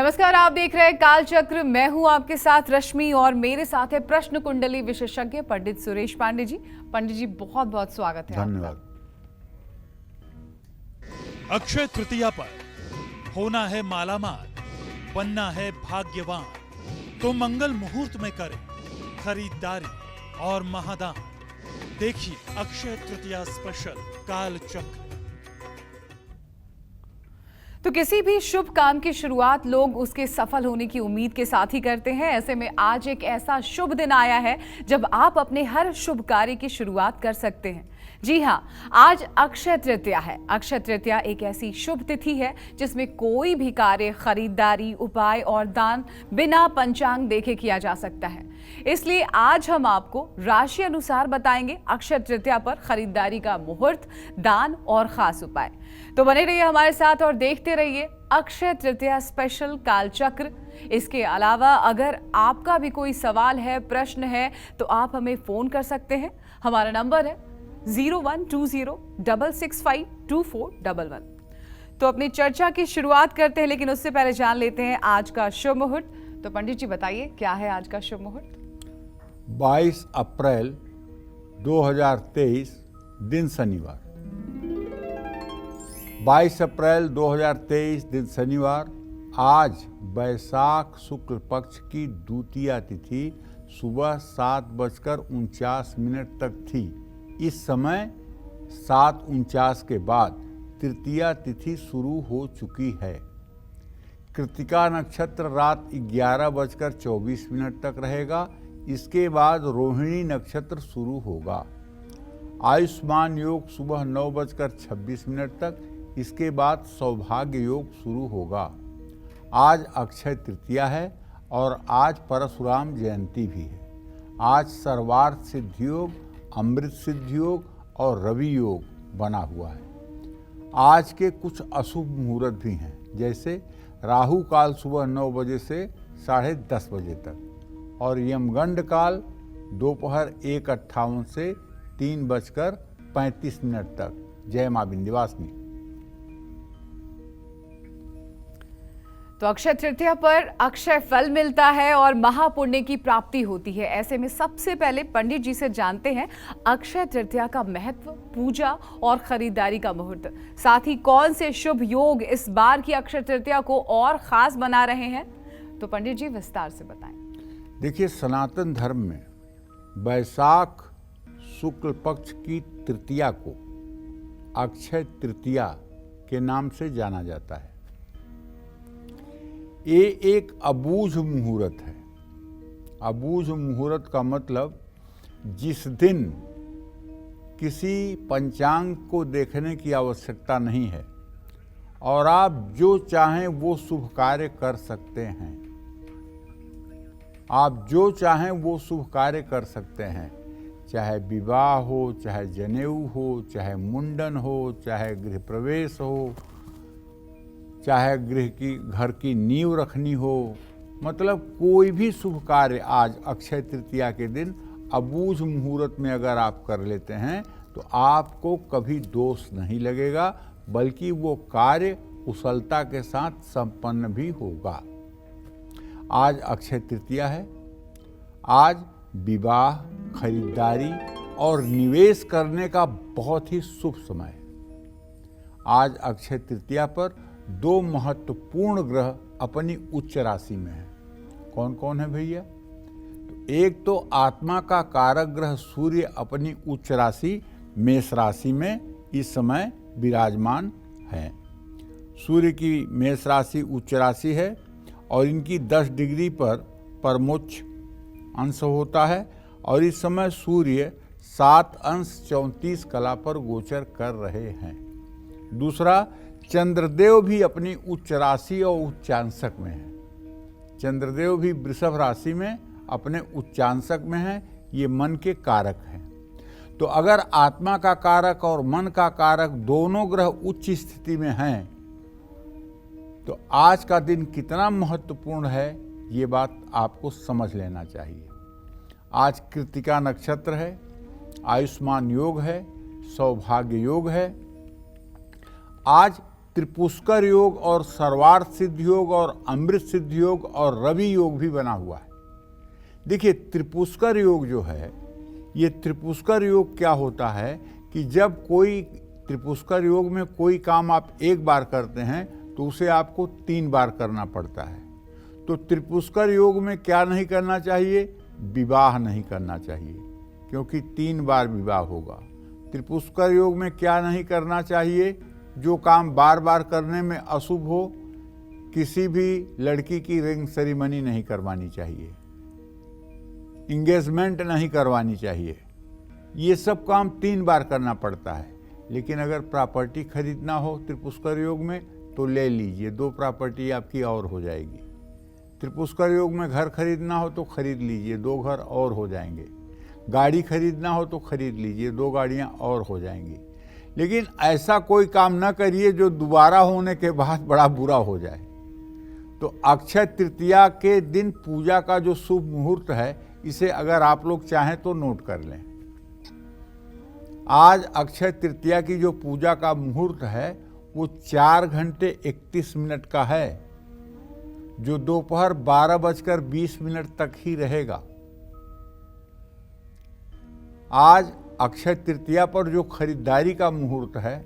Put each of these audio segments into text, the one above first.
नमस्कार, आप देख रहे हैं कालचक्र। मैं हूं आपके साथ रश्मि और मेरे साथ है प्रश्न कुंडली विशेषज्ञ पंडित सुरेश पांडे जी। पंडित जी, बहुत बहुत स्वागत है। धन्यवाद। अक्षय तृतीया पर होना है मालामाल, बनना है भाग्यवान, तो मंगल मुहूर्त में करें खरीदारी और महादान। देखिए अक्षय तृतीया स्पेशल कालचक्र। तो किसी भी शुभ काम की शुरुआत लोग उसके सफल होने की उम्मीद के साथ ही करते हैं। ऐसे में आज एक ऐसा शुभ दिन आया है जब आप अपने हर शुभ कार्य की शुरुआत कर सकते हैं। जी हाँ, आज अक्षय तृतीया है। अक्षय तृतीया एक ऐसी शुभ तिथि है जिसमें कोई भी कार्य, खरीदारी, उपाय और दान बिना पंचांग देखे किया जा सकता है। इसलिए आज हम आपको राशि अनुसार बताएंगे अक्षय तृतीया पर खरीदारी का मुहूर्त, दान और खास उपाय। तो बने रहिए हमारे साथ और देखते रहिए अक्षय तृतीया स्पेशल कालचक्र। इसके अलावा अगर आपका भी कोई सवाल है, प्रश्न है, तो आप हमें फोन कर सकते हैं। हमारा नंबर है 0120665241। तो अपनी चर्चा की शुरुआत करते हैं, लेकिन उससे पहले जान लेते हैं आज का शुभ मुहूर्त। तो पंडित जी बताइए, क्या है आज का शुभ मुहूर्त? 22 अप्रैल 2023 दिन शनिवार। 22 अप्रैल 2023 दिन शनिवार। आज बैसाख शुक्ल पक्ष की द्वितीया तिथि सुबह 7:49 तक थी। इस समय 7:49 के बाद तृतीया तिथि शुरू हो चुकी है। कृत्तिका नक्षत्र रात 11:24 तक रहेगा। इसके बाद रोहिणी नक्षत्र शुरू होगा। आयुष्मान योग सुबह 9:26 तक। इसके बाद सौभाग्य योग शुरू होगा। आज अक्षय तृतीया है और आज परशुराम जयंती भी है। आज सर्वार्थ सिद्धि योग, अमृत सिद्धि योग और रवि योग बना हुआ है। आज के कुछ अशुभ मुहूर्त भी हैं, जैसे राहु काल सुबह 9 बजे से 10:30 बजे तक और यमगंड काल दोपहर 1:58 से 3:35 तक। जय मां विंध्यवासिनी। तो अक्षय तृतीया पर अक्षय फल मिलता है और महापुण्य की प्राप्ति होती है। ऐसे में सबसे पहले पंडित जी से जानते हैं अक्षय तृतीया का महत्व, पूजा और खरीदारी का मुहूर्त, साथ ही कौन से शुभ योग इस बार की अक्षय तृतीया को और खास बना रहे हैं। तो पंडित जी विस्तार से बताएं। देखिए, सनातन धर्म में बैसाख शुक्ल पक्ष की तृतीया को अक्षय तृतीया के नाम से जाना जाता है। ये एक अबूझ मुहूर्त है। अबूझ मुहूर्त का मतलब जिस दिन किसी पंचांग को देखने की आवश्यकता नहीं है और आप जो चाहें वो शुभ कार्य कर सकते हैं। आप जो चाहें वो शुभ कार्य कर सकते हैं, चाहे विवाह हो, चाहे जनेऊ हो, चाहे मुंडन हो, चाहे गृह प्रवेश हो, चाहे घर की नींव रखनी हो। मतलब कोई भी शुभ कार्य आज अक्षय तृतीया के दिन अबूझ मुहूर्त में अगर आप कर लेते हैं तो आपको कभी दोष नहीं लगेगा, बल्कि वो कार्य कुशलता के साथ संपन्न भी होगा। आज अक्षय तृतीया है। आज विवाह, खरीदारी और निवेश करने का बहुत ही शुभ समय है। आज अक्षय तृतीया पर 2 महत्वपूर्ण ग्रह अपनी उच्च राशि में हैं। कौन कौन है भैया? तो एक तो आत्मा का कारक ग्रह सूर्य अपनी उच्च राशि मेष राशि में इस समय विराजमान है। सूर्य की मेष राशि उच्च राशि है और इनकी 10 डिग्री पर परमोच्च अंश होता है और इस समय सूर्य 7 अंश 34 कला पर गोचर कर रहे हैं। दूसरा, चंद्रदेव भी अपनी उच्च राशि और उच्चांशक में है। चंद्रदेव भी वृषभ राशि में अपने उच्चांशक में है। ये मन के कारक हैं। तो अगर आत्मा का कारक और मन का कारक दोनों ग्रह उच्च स्थिति में हैं तो आज का दिन कितना महत्वपूर्ण है, ये बात आपको समझ लेना चाहिए। आज कृत्तिका नक्षत्र है, आयुष्मान योग है, सौभाग्य योग है। आज त्रिपुष्कर योग और सर्वार्थ सिद्ध योग और अमृत सिद्ध योग और रवि योग भी बना हुआ है। देखिए, त्रिपुष्कर योग जो है, ये त्रिपुष्कर योग क्या होता है कि जब कोई त्रिपुष्कर योग में कोई काम आप एक बार करते हैं तो उसे आपको 3 बार करना पड़ता है। तो त्रिपुष्कर योग में क्या नहीं करना चाहिए? विवाह नहीं करना चाहिए, क्योंकि 3 बार विवाह होगा। त्रिपुष्कर योग में क्या नहीं करना चाहिए? जो काम बार बार करने में अशुभ हो, किसी भी लड़की की रिंग सेरेमनी नहीं करवानी चाहिए, इंगेजमेंट नहीं करवानी चाहिए। ये सब काम 3 बार करना पड़ता है। लेकिन अगर प्रॉपर्टी खरीदना हो त्रिपुष्कर योग में तो ले लीजिए, 2 प्रॉपर्टी आपकी और हो जाएगी। त्रिपुष्कर योग में घर खरीदना हो तो खरीद लीजिए, 2 घर और हो जाएंगे। गाड़ी खरीदना हो तो खरीद लीजिए, 2 गाड़ियां और हो जाएंगी। लेकिन ऐसा कोई काम न करिए जो दोबारा होने के बाद बड़ा बुरा हो जाए। तो अक्षय तृतीया के दिन पूजा का जो शुभ मुहूर्त है, इसे अगर आप लोग चाहें तो नोट कर लें। आज अक्षय तृतीया की जो पूजा का मुहूर्त है वो 4 घंटे 31 मिनट का है, जो दोपहर 12:20 तक ही रहेगा। आज अक्षय तृतीया पर जो खरीदारी का मुहूर्त है,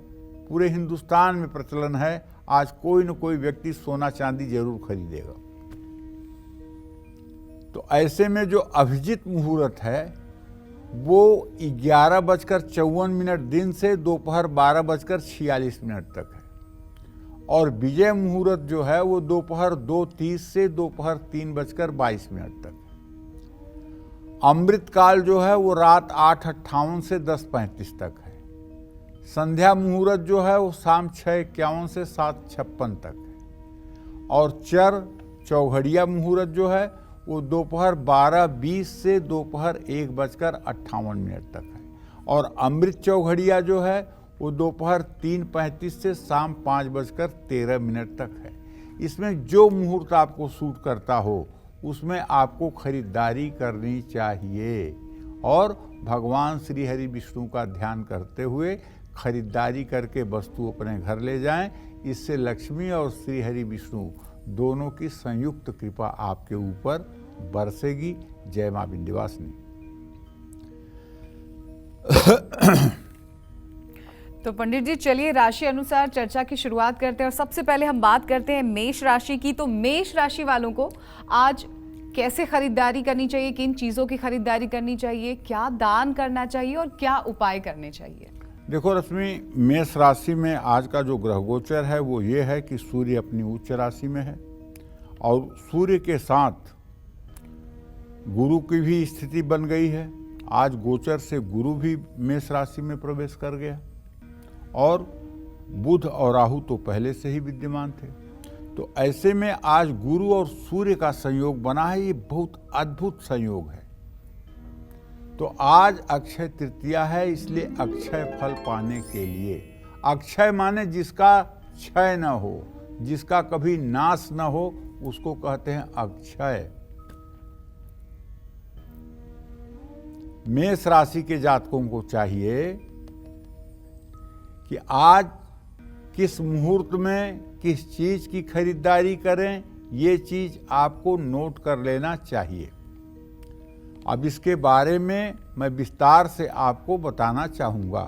पूरे हिंदुस्तान में प्रचलन है, आज कोई न कोई व्यक्ति सोना चांदी जरूर खरीदेगा। तो ऐसे में जो अभिजीत मुहूर्त है वो 11:54 दिन से दोपहर 12:46 तक है, और विजय मुहूर्त जो है वो दोपहर 2:30 से दोपहर 3:22 तक। अमृत काल जो है वो रात 8:58 से 10:35 तक है। संध्या मुहूर्त जो है वो शाम 6:51 से 7:56 तक है, और चौघड़िया मुहूर्त जो है वो दोपहर 12:20 से दोपहर 1:58 तक है, और अमृत चौघड़िया जो है वो दोपहर 3:35 से शाम 5:13 तक है। इसमें जो मुहूर्त आपको सूट करता हो उसमें आपको खरीदारी करनी चाहिए, और भगवान श्री हरि विष्णु का ध्यान करते हुए खरीदारी करके वस्तु अपने घर ले जाएं। इससे लक्ष्मी और श्री हरि विष्णु दोनों की संयुक्त कृपा आपके ऊपर बरसेगी। जय मां विंध्यवासिनी। तो पंडित जी, चलिए राशि अनुसार चर्चा की शुरुआत करते हैं, और सबसे पहले हम बात करते हैं मेष राशि की। तो मेष राशि वालों को आज कैसे खरीदारी करनी चाहिए, किन चीज़ों की खरीदारी करनी चाहिए, क्या दान करना चाहिए और क्या उपाय करने चाहिए? देखो रश्मि, मेष राशि में आज का जो ग्रह गोचर है वो ये है कि सूर्य अपनी उच्च राशि में है, और सूर्य के साथ गुरु की भी स्थिति बन गई है। आज गोचर से गुरु भी मेष राशि में प्रवेश कर गया, और बुध और राहु तो पहले से ही विद्यमान थे। तो ऐसे में आज गुरु और सूर्य का संयोग बना है, ये बहुत अद्भुत संयोग है। तो आज अक्षय तृतीया है, इसलिए अक्षय फल पाने के लिए, अक्षय माने जिसका क्षय न हो, जिसका कभी नाश न हो, उसको कहते हैं अक्षय। मेष राशि के जातकों को चाहिए कि आज किस मुहूर्त में किस चीज की खरीदारी करें, ये चीज आपको नोट कर लेना चाहिए। अब इसके बारे में मैं विस्तार से आपको बताना चाहूंगा।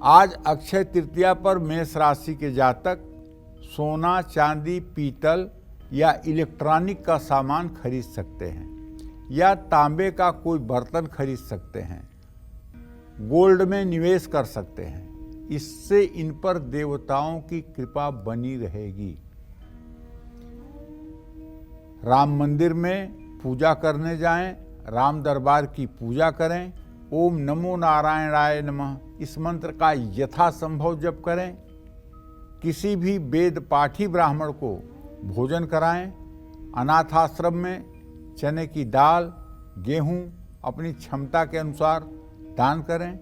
आज अक्षय तृतीया पर मेष राशि के जातक सोना, चांदी, पीतल या इलेक्ट्रॉनिक का सामान खरीद सकते हैं, या तांबे का कोई बर्तन खरीद सकते हैं, गोल्ड में निवेश कर सकते हैं। इससे इन पर देवताओं की कृपा बनी रहेगी। राम मंदिर में पूजा करने जाएं, राम दरबार की पूजा करें, ओम नमो नारायणाय नमः इस मंत्र का यथासंभव जप करें। किसी भी वेद पाठी ब्राह्मण को भोजन कराएं। अनाथ आश्रम में चने की दाल, गेहूं अपनी क्षमता के अनुसार दान करें।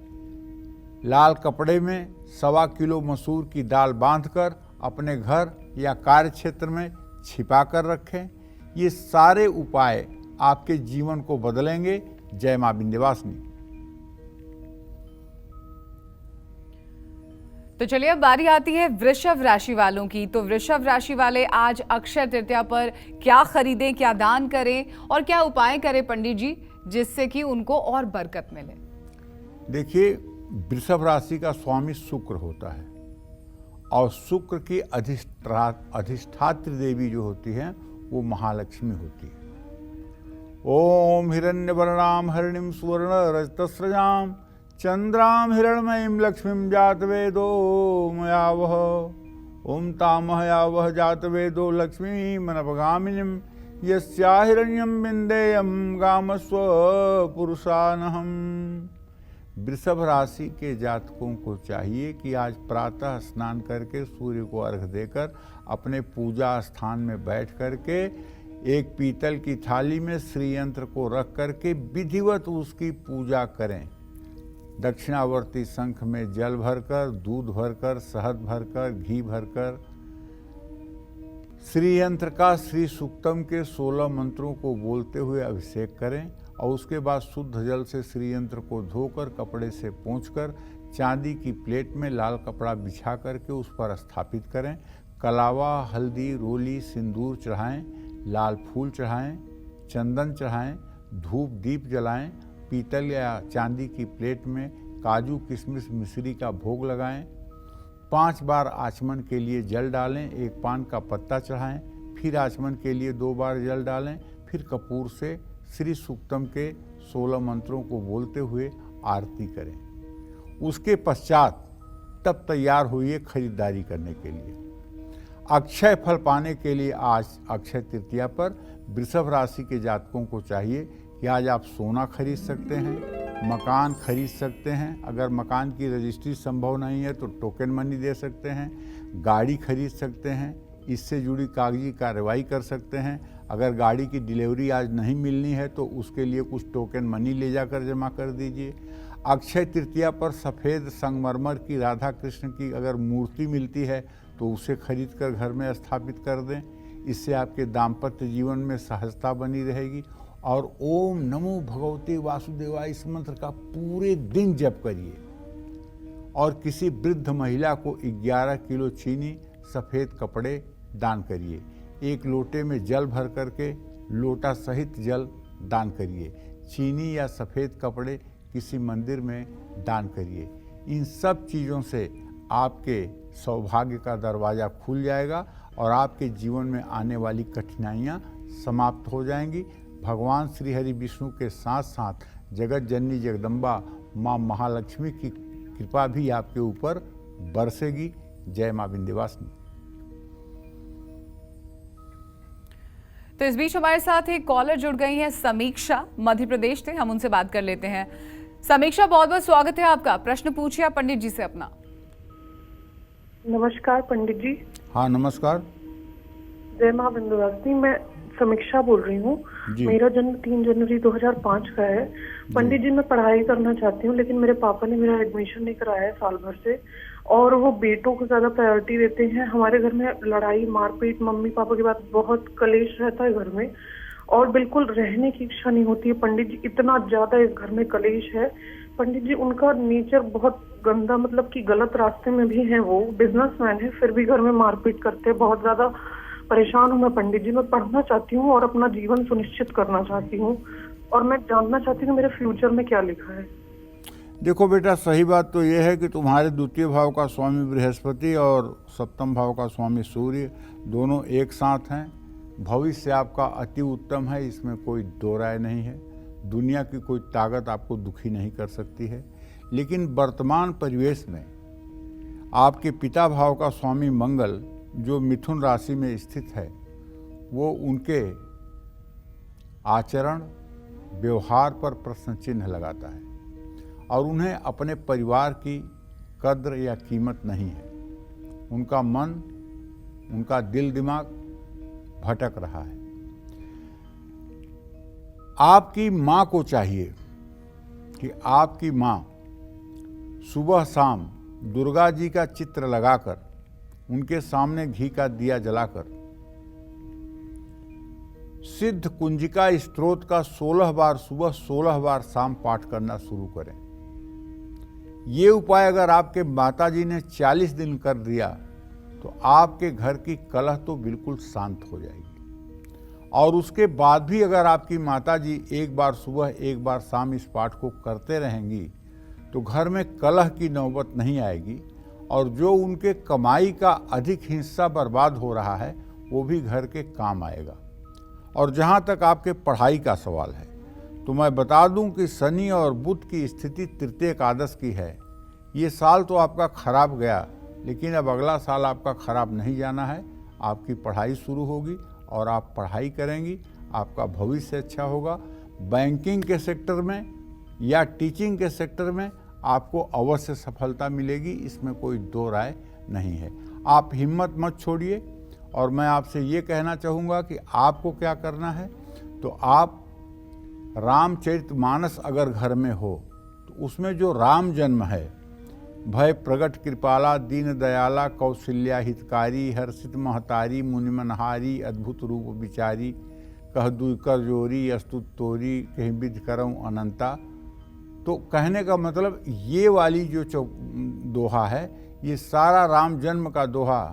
लाल कपड़े में 1.25 किलो मसूर की दाल बांधकर अपने घर या कार्य क्षेत्र में छिपा कर रखें। ये सारे उपाय आपके जीवन को बदलेंगे। जय मां विंध्यवासिनी। तो चलिए अब बारी आती है वृषभ राशि वालों की। तो वृषभ राशि वाले आज अक्षय तृतीया पर क्या खरीदें, क्या दान करें और क्या उपाय करें पंडित जी, जिससे कि उनको और बरकत मिले? देखिए, वृषभ राशि का स्वामी शुक्र होता है और शुक्र की अधिष्ठात्री देवी जो होती है वो महालक्ष्मी होती है। ओम हिरण्यवर्णाम हरिणीम सुवर्ण रजतस्रजाम चंद्राम हिरण्मयीं लक्ष्मीं जातवेदो मयावह। ओम तामहयावह जातवेदो लक्ष्मी मनपगामिनीं यस्या हिरण्यं विन्देयं गामस्व पुरुषानहम्। वृषभ राशि के जातकों को चाहिए कि आज प्रातः स्नान करके सूर्य को अर्घ्य देकर अपने पूजा स्थान में बैठ करके एक पीतल की थाली में श्री यंत्र को रख करके विधिवत उसकी पूजा करें। दक्षिणावर्ती शंख में जल भरकर, दूध भरकर, शहद भरकर, घी भरकर श्री यंत्र का श्री सूक्तम के 16 मंत्रों को बोलते हुए अभिषेक करें और उसके बाद शुद्ध जल से श्री यंत्र को धोकर कपड़े से पोंछकर चांदी की प्लेट में लाल कपड़ा बिछा करके उस पर स्थापित करें। कलावा, हल्दी, रोली, सिंदूर चढ़ाएं, लाल फूल चढ़ाएं, चंदन चढ़ाएं, धूप दीप जलाएं, पीतल या चांदी की प्लेट में काजू, किशमिश, मिश्री का भोग लगाएं। 5 बार आचमन के लिए जल डालें, एक पान का पत्ता चढ़ाएं, फिर आचमन के लिए 2 बार जल डालें, फिर कपूर से श्री सूक्तम के 16 मंत्रों को बोलते हुए आरती करें। उसके पश्चात तब तैयार होइए खरीदारी करने के लिए। अक्षय फल पाने के लिए आज अक्षय तृतीया पर वृषभ राशि के जातकों को चाहिए कि आज आप सोना खरीद सकते हैं, मकान खरीद सकते हैं। अगर मकान की रजिस्ट्री संभव नहीं है तो टोकन मनी दे सकते हैं, गाड़ी खरीद सकते हैं, इससे जुड़ी कागजी कार्रवाई कर सकते हैं। अगर गाड़ी की डिलीवरी आज नहीं मिलनी है तो उसके लिए कुछ टोकन मनी ले जाकर जमा कर दीजिए। अक्षय तृतीया पर सफ़ेद संगमरमर की राधा कृष्ण की अगर मूर्ति मिलती है तो उसे खरीद कर घर में स्थापित कर दें। इससे आपके दाम्पत्य जीवन में सहजता बनी रहेगी। और ओम नमो भगवते वासुदेवाय इस मंत्र का पूरे दिन जप करिए और किसी वृद्ध महिला को 11 किलो चीनी, सफ़ेद कपड़े दान करिए। 1 लोटे में जल भर करके लोटा सहित जल दान करिए। चीनी या सफ़ेद कपड़े किसी मंदिर में दान करिए। इन सब चीज़ों से आपके सौभाग्य का दरवाज़ा खुल जाएगा और आपके जीवन में आने वाली कठिनाइयाँ समाप्त हो जाएंगी। भगवान श्री हरि विष्णु के साथ साथ जगत जननी जगदम्बा माँ महालक्ष्मी की कृपा भी आपके ऊपर बरसेगी। जय माँ विंध्यवासिनी। तो इस बीच हमारे साथ एक कॉलर जुड़ गई है, समीक्षा मध्य प्रदेश से। हम उनसे बात कर लेते हैं। समीक्षा, बहुत बहुत स्वागत है आपका। प्रश्न पूछिए आप पंडित जी से अपना। नमस्कार पंडित जी। हाँ नमस्कार। जय माँ विंध्यवासिनी। मैं समीक्षा बोल रही हूँ। मेरा जन्म 3 जनवरी 2005 का है। पंडित जी, मैं पढ़ाई करना चाहती हूँ लेकिन मेरे पापा ने मेरा एडमिशन नहीं कराया है साल भर से, और वो बेटों को ज्यादा प्रायोरिटी देते हैं। हमारे घर में लड़ाई मारपीट, मम्मी पापा के बाद बहुत कलेश रहता है घर में और बिल्कुल रहने की इच्छा नहीं होती है। पंडित जी, इतना ज्यादा इस घर में कलेश है। पंडित जी, उनका नेचर बहुत गंदा, मतलब कि गलत रास्ते में भी है। वो बिजनेसमैन है फिर भी घर में मारपीट करते हैं। बहुत ज्यादा परेशान हूँ मैं पंडित जी। मैं पढ़ना चाहती हूँ और अपना जीवन सुनिश्चित करना चाहती हूँ और मैं जानना चाहती हूँ मेरे फ्यूचर में क्या लिखा है। देखो बेटा, सही बात तो ये है कि तुम्हारे द्वितीय भाव का स्वामी बृहस्पति और सप्तम भाव का स्वामी सूर्य दोनों एक साथ हैं। भविष्य आपका अति उत्तम है, इसमें कोई दो राय नहीं है। दुनिया की कोई ताकत आपको दुखी नहीं कर सकती है। लेकिन वर्तमान परिवेश में आपके पिता भाव का स्वामी मंगल जो मिथुन राशि में स्थित है, वो उनके आचरण व्यवहार पर प्रश्न चिन्ह लगाता है और उन्हें अपने परिवार की कद्र या कीमत नहीं है। उनका मन, उनका दिल दिमाग भटक रहा है। आपकी माँ को चाहिए कि आपकी माँ सुबह शाम दुर्गा जी का चित्र लगाकर उनके सामने घी का दिया जलाकर सिद्ध कुंजिका स्तोत्र का 16 बार सुबह 16 बार शाम पाठ करना शुरू करें। ये उपाय अगर आपके माताजी ने 40 दिन कर दिया तो आपके घर की कलह तो बिल्कुल शांत हो जाएगी। और उसके बाद भी अगर आपकी माताजी एक बार सुबह एक बार शाम इस पाठ को करते रहेंगी तो घर में कलह की नौबत नहीं आएगी और जो उनके कमाई का अधिक हिस्सा बर्बाद हो रहा है वो भी घर के काम आएगा। और जहाँ तक आपके पढ़ाई का सवाल है तो मैं बता दूं कि शनि और बुध की स्थिति तृतीय एकादश की है। ये साल तो आपका खराब गया, लेकिन अब अगला साल आपका खराब नहीं जाना है। आपकी पढ़ाई शुरू होगी और आप पढ़ाई करेंगी, आपका भविष्य अच्छा होगा। बैंकिंग के सेक्टर में या टीचिंग के सेक्टर में आपको अवश्य सफलता मिलेगी, इसमें कोई दो राय नहीं है। आप हिम्मत मत छोड़िए। और मैं आपसे ये कहना चाहूँगा कि आपको क्या करना है, तो आप रामचरितमानस अगर घर में हो तो उसमें जो राम जन्म है, भय प्रगट कृपाला दीन दयाला कौशल्या हितकारी हर्षित महतारी मुनिमनहारी अद्भुत रूप विचारी कह दुई कर जोरी अस्तुत तोरी कहीं विधि करऊँ अनंता। तो कहने का मतलब ये वाली जो दोहा है, ये सारा राम जन्म का दोहा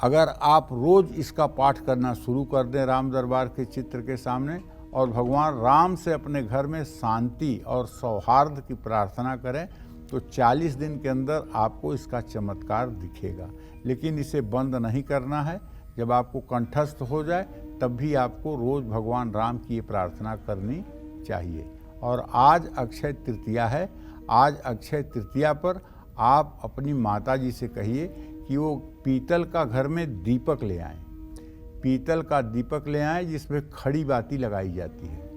अगर आप रोज इसका पाठ करना शुरू कर दें राम दरबार के चित्र के सामने और भगवान राम से अपने घर में शांति और सौहार्द की प्रार्थना करें तो 40 दिन के अंदर आपको इसका चमत्कार दिखेगा। लेकिन इसे बंद नहीं करना है। जब आपको कंठस्थ हो जाए तब भी आपको रोज भगवान राम की ये प्रार्थना करनी चाहिए। और आज अक्षय तृतीया है। आज अक्षय तृतीया पर आप अपनी माताजी से कहिए कि वो पीतल का घर में दीपक ले आएं। पीतल का दीपक ले आएं जिसमें खड़ी बाती लगाई जाती है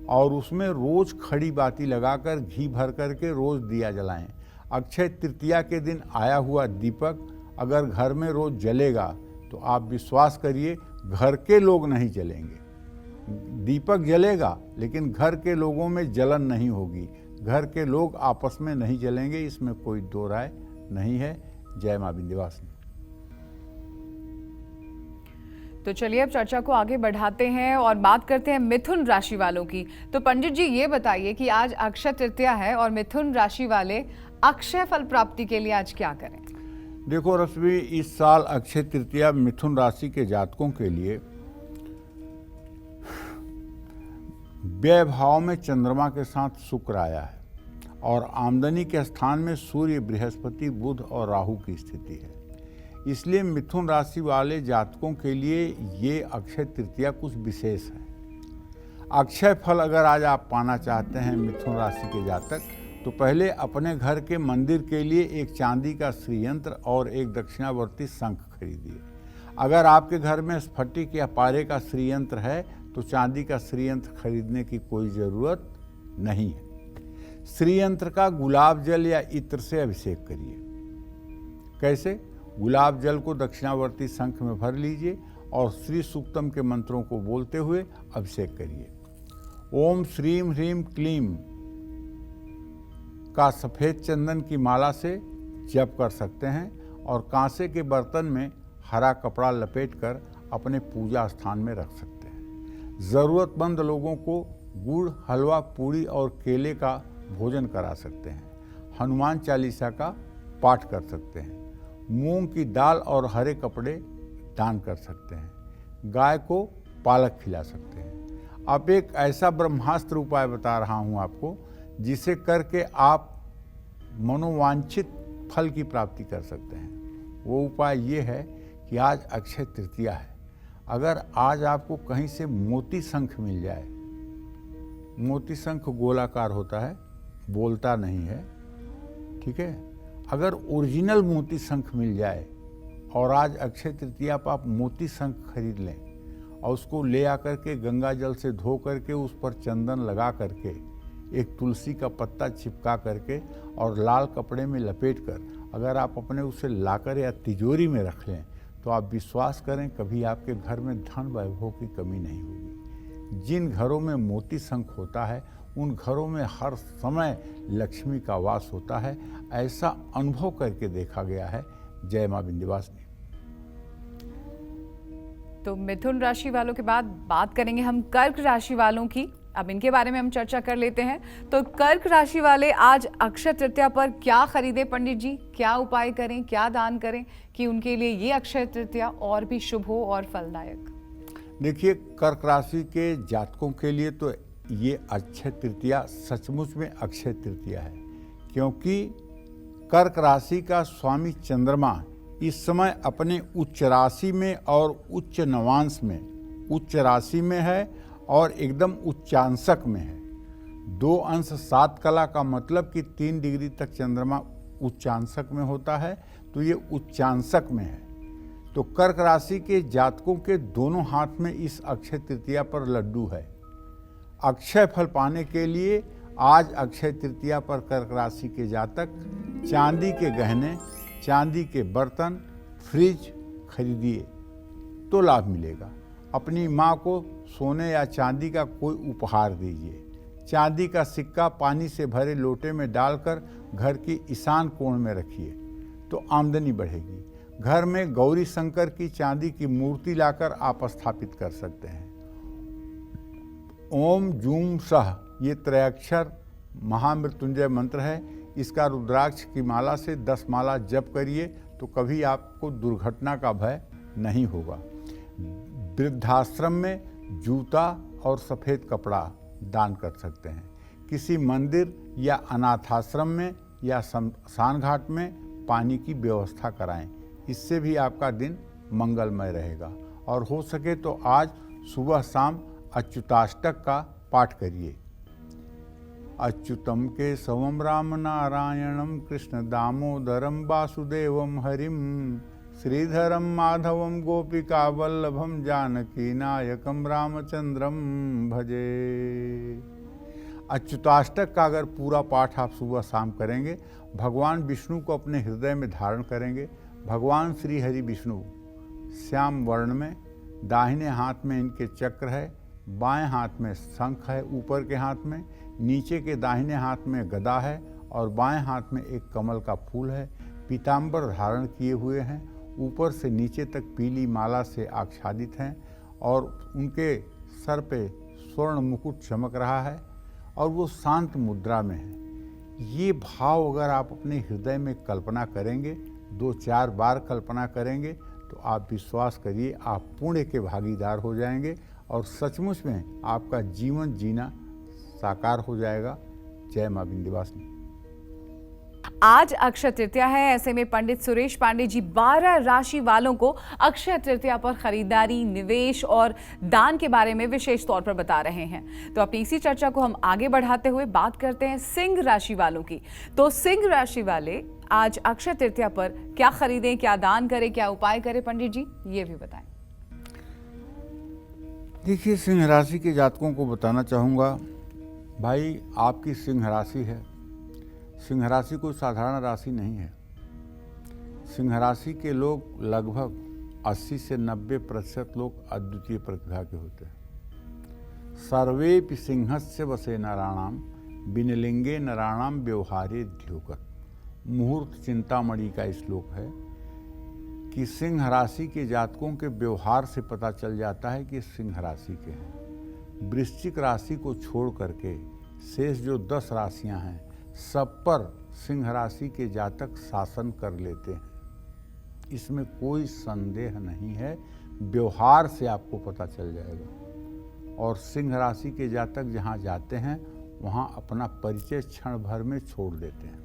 और उसमें रोज खड़ी बाती लगाकर घी भर करके रोज दिया जलाएं। अक्षय तृतीया के दिन आया हुआ दीपक अगर घर में रोज जलेगा तो आप विश्वास करिए घर के लोग नहीं जलेंगे। दीपक जलेगा लेकिन घर के लोगों में जलन नहीं होगी, घर के लोग आपस में नहीं जलेंगे, इसमें कोई दो राय नहीं है। जय मां विंध्यवासिनी। तो चलिए अब चर्चा को आगे बढ़ाते हैं और बात करते हैं मिथुन राशि वालों की। तो पंडित जी ये बताइए कि आज अक्षय तृतीया है और मिथुन राशि वाले अक्षय फल प्राप्ति के लिए आज क्या करें? देखो रश्मि, इस साल अक्षय तृतीया मिथुन राशि के जातकों के लिए व्यय भाव में चंद्रमा के साथ शुक्र आया है और आमदनी के स्थान में सूर्य, बृहस्पति, बुध और राहु की स्थिति है। इसलिए मिथुन राशि वाले जातकों के लिए ये अक्षय तृतीया कुछ विशेष है। अक्षय फल अगर आज आप पाना चाहते हैं मिथुन राशि के जातक, तो पहले अपने घर के मंदिर के लिए एक चांदी का श्रीयंत्र और एक दक्षिणावर्ती शंख खरीदिए। अगर आपके घर में स्फटिक या पारे का श्रीयंत्र है तो चांदी का श्रीयंत्र खरीदने की कोई ज़रूरत नहीं है। श्रीयंत्र का गुलाब जल या इत्र से अभिषेक करिए। कैसे? गुलाब जल को दक्षिणावर्ती शंख में भर लीजिए और श्री सूक्तम के मंत्रों को बोलते हुए अभिषेक करिए। ओम श्रीम ह्रीम क्लीम का सफ़ेद चंदन की माला से जप कर सकते हैं और कांसे के बर्तन में हरा कपड़ा लपेटकर अपने पूजा स्थान में रख सकते हैं। ज़रूरतमंद लोगों को गुड़, हलवा, पूड़ी और केले का भोजन करा सकते हैं। हनुमान चालीसा का पाठ कर सकते हैं। मूंग की दाल और हरे कपड़े दान कर सकते हैं। गाय को पालक खिला सकते हैं। अब एक ऐसा ब्रह्मास्त्र उपाय बता रहा हूं आपको जिसे करके आप मनोवांछित फल की प्राप्ति कर सकते हैं। वो उपाय ये है कि आज अक्षय तृतीया है। अगर आज आपको कहीं से मोती शंख मिल जाए, मोती शंख गोलाकार होता है, बोलता नहीं है, ठीक है। अगर ओरिजिनल मोती शंख मिल जाए और आज अक्षय तृतीया पर आप मोती शंख खरीद लें और उसको ले आकर के गंगा जल से धो करके उस पर चंदन लगा करके एक तुलसी का पत्ता चिपका करके और लाल कपड़े में लपेट कर अगर आप अपने उसे लाकर या तिजोरी में रख लें तो आप विश्वास करें कभी आपके घर में धन वैभव की कमी नहीं होगी। जिन घरों में मोती शंख होता है उन घरों में हर समय लक्ष्मी का वास होता है। ऐसा अनुभव करके देखा गया है। जय मां विंध्यवासिनी। तो मिथुन राशि वालों के बाद बात करेंगे हम कर्क राशि वालों की। अब इनके बारे में हम चर्चा कर लेते हैं। तो कर्क राशि वाले आज अक्षय तृतीया पर क्या खरीदें पंडित जी, क्या उपाय करें, क्या दान करें कि उनके लिए ये अक्षय तृतीया और भी शुभ हो और फलदायक? देखिए, कर्क राशि के जातकों के लिए तो ये अक्षय तृतीया सचमुच में अक्षय तृतीया है, क्योंकि कर्क राशि का स्वामी चंद्रमा इस समय अपने उच्च राशि में और उच्च नवांश में, उच्च राशि में है और एकदम उच्चांशक में है। 2 अंश 7 कला का मतलब कि 3 डिग्री तक चंद्रमा उच्चांशक में होता है, तो ये उच्चांशक में है। तो कर्क राशि के जातकों के दोनों हाथ में इस अक्षय तृतीया पर लड्डू है। अक्षय फल पाने के लिए आज अक्षय तृतीया पर कर्क राशि के जातक चांदी के गहने, चांदी के बर्तन, फ्रिज खरीदिए तो लाभ मिलेगा। अपनी माँ को सोने या चांदी का कोई उपहार दीजिए। चांदी का सिक्का पानी से भरे लोटे में डालकर घर की ईशान कोण में रखिए तो आमदनी बढ़ेगी। घर में गौरी शंकर की चांदी की मूर्ति लाकर आप स्थापित कर सकते हैं। ओम जूम सह ये त्रयाक्षर महामृत्युंजय मंत्र है। इसका रुद्राक्ष की माला से 10 माला जप करिए तो कभी आपको दुर्घटना का भय नहीं होगा। वृद्धाश्रम में जूता और सफ़ेद कपड़ा दान कर सकते हैं। किसी मंदिर या अनाथाश्रम में या शमशान घाट में पानी की व्यवस्था कराएं। इससे भी आपका दिन मंगलमय रहेगा। और हो सके तो आज सुबह शाम अच्युताष्टक का पाठ करिए। अच्युतम केशवम राम नारायणम कृष्ण दामोदरम वासुदेवम हरिम श्रीधरम माधवम गोपिका वल्लभम जानकी नायकम रामचंद्रम भजे। अच्युताष्टक का अगर पूरा पाठ आप सुबह शाम करेंगे, भगवान विष्णु को अपने हृदय में धारण करेंगे। भगवान श्री हरि विष्णु श्याम वर्ण में, दाहिने हाथ में इनके चक्र है, बाएं हाथ में शंख है, ऊपर के हाथ में, नीचे के दाहिने हाथ में गदा है और बाएं हाथ में एक कमल का फूल है। पीताम्बर धारण किए हुए हैं, ऊपर से नीचे तक पीली माला से आच्छादित हैं और उनके सर पे स्वर्ण मुकुट चमक रहा है और वो शांत मुद्रा में है। ये भाव अगर आप अपने हृदय में कल्पना करेंगे, 2-4 बार कल्पना करेंगे तो आप विश्वास करिए आप पुण्य के भागीदार हो जाएंगे और सचमुच में आपका जीवन जीना साकार हो जाएगा। जय मां विंध्यवासिनी। आज अक्षय तृतीया है, ऐसे में पंडित सुरेश पांडे जी 12 राशि वालों को अक्षय तृतीया पर खरीदारी, निवेश और दान के बारे में विशेष तौर पर बता रहे हैं। तो अपनी इसी चर्चा को हम आगे बढ़ाते हुए बात करते हैं सिंह राशि वालों की। तो सिंह राशि वाले आज अक्षय तृतीया पर क्या खरीदें, क्या दान करें, क्या उपाय करें पंडित जी, ये भी बताएं। देखिए, सिंह राशि के जातकों को बताना चाहूँगा, भाई आपकी सिंह राशि है। सिंह राशि कोई साधारण राशि नहीं है। सिंह राशि के लोग लगभग 80 से 90% लोग अद्वितीय प्रतिभा के होते हैं। सर्वेपि सिंहस्य वसे नराणाम बिनलिंगे नराणाम व्यवहारे ध्योकर। मुहूर्त चिंतामणि का श्लोक है कि सिंह राशि के जातकों के व्यवहार से पता चल जाता है कि सिंह राशि के हैं। वृश्चिक राशि को छोड़ करके शेष जो 10 राशियां हैं सब पर सिंह राशि के जातक शासन कर लेते हैं, इसमें कोई संदेह नहीं है। व्यवहार से आपको पता चल जाएगा। और सिंह राशि के जातक जहाँ जाते हैं वहाँ अपना परिचय क्षण भर में छोड़ देते हैं।